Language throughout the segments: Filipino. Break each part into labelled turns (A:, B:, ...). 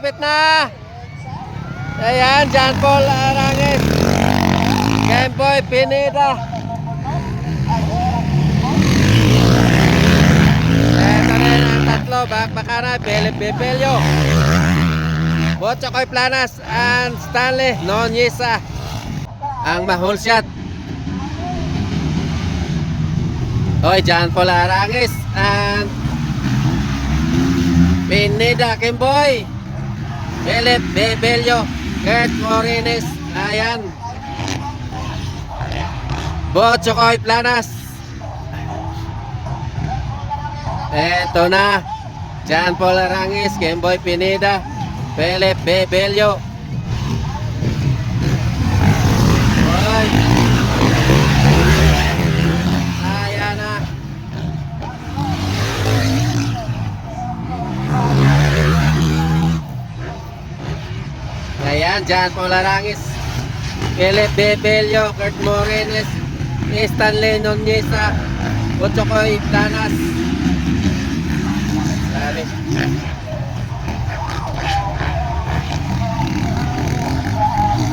A: malapit na. Ayan, John Paul Arangis. Game Boy Pineda. Ito rin ang tatlo. Bakbakana, Philip Bebelio, Botchokoy Planas, and Stanley Nonyesa ang mahul shot. Hoy, John Paul Arangis and Pineda Kimboy, Philip Bebelio, Kurt Morines, ayan, Botchokoy Planas. Eto na, John Paul Arangis, Kimboy Pineda, Philip Bebelio. Hoy, ayan na. Ayan, John Paul Arangis, Philip Bebelio, Kurt Morines, Stanley Nonyesa, Botchokoy Planas. Sabi.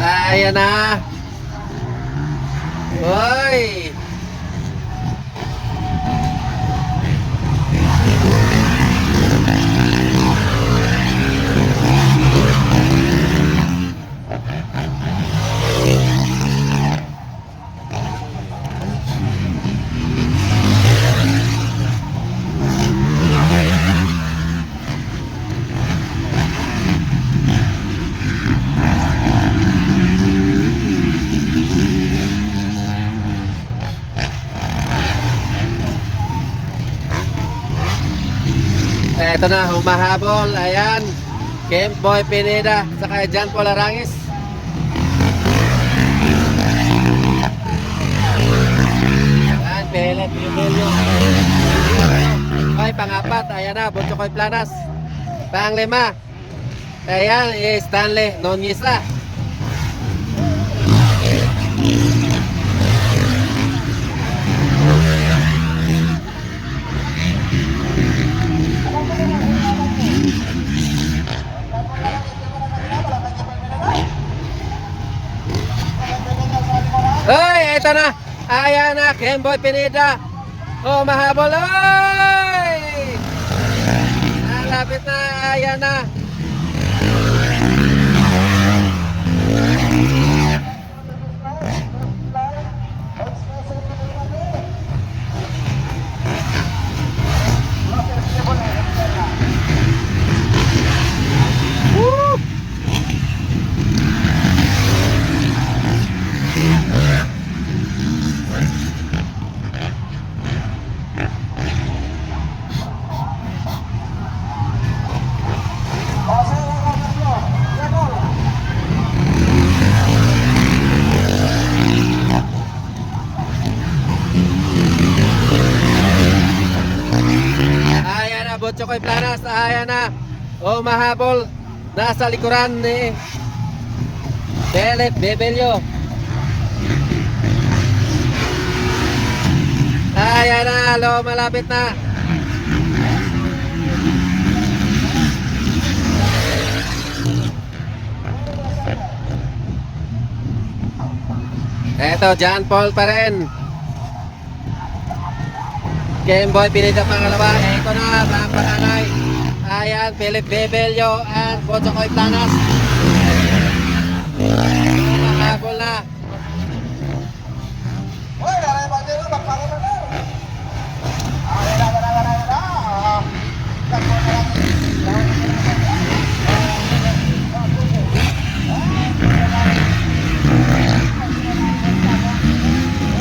A: Ayan na. Hoy. Ito na, humahabol. Ayan, Kimboy Pineda saka John Paul Arangis. Ayan, Philip Bebelio. Okay, pangapat. Ayan na, Botchokoy Planas. Panglima, ayan, Stanley Nonyesa. Hoy, ito na. Ayan na, Kimboy Pineda. Oh, mahabol. Hoy! Malapit na. Ayan na. Woo! Ayan na, Botchokoy Planas. Ayan na. O, mahabol. Nasa likuran ni Philip Bebelio. Ayan na, lo, malapit na. Eto, John Paul pa rin. Kimboy Pineda pangalawa. Ito na, Bakbakanay. Ayan, Philip Bebelio and Botchokoy Planas. Mahabol na.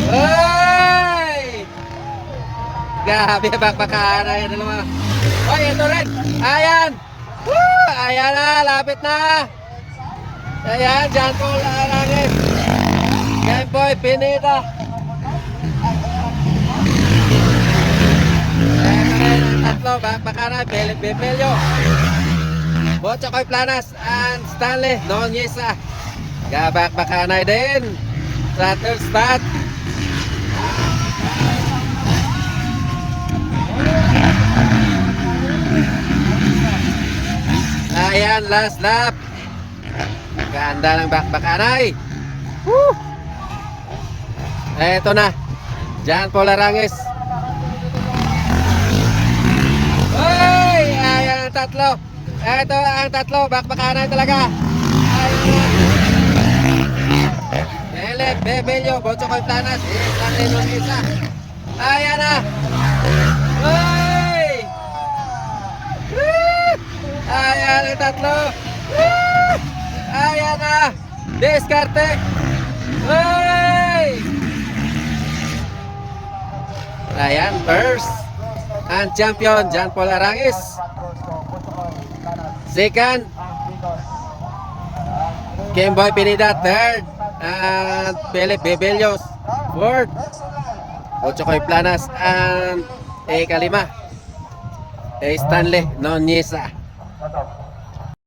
A: Hey! Grabe, bakbakanay. Ano naman? Hoy, ito rin. Ayan. Woo! Ayan na, lapit na. Ayan, John Paul Arangis, Kimboy Pineda. Ayan na rin ang tatlo. Bakbakanay, Philip Bebelio, Botchokoy Planas, and Stanley Nonyesa. Bakbakanay din sa third spot. Ayan, last lap. Ganda ng bakbakanay. Woo! Eto na. John Paul Arangis. Ay! Ayan ang tatlo. Eto ang tatlo. Bakbakanay talaga. Ayan. Elec, Bebelio, Botsokoy Planas, Stanley Nonisa. Ayan na. Ay! Woo! Ayan ang tatlo. Woo! Ayan na. Diskarte. Ay! Ayan, first and champion, John Paul Arangis. Second, Kimboy Pinida. Third, and Philip Bebelios. Fourth, Botsokoy Planas. And ikalima, Stanley Nonyesa.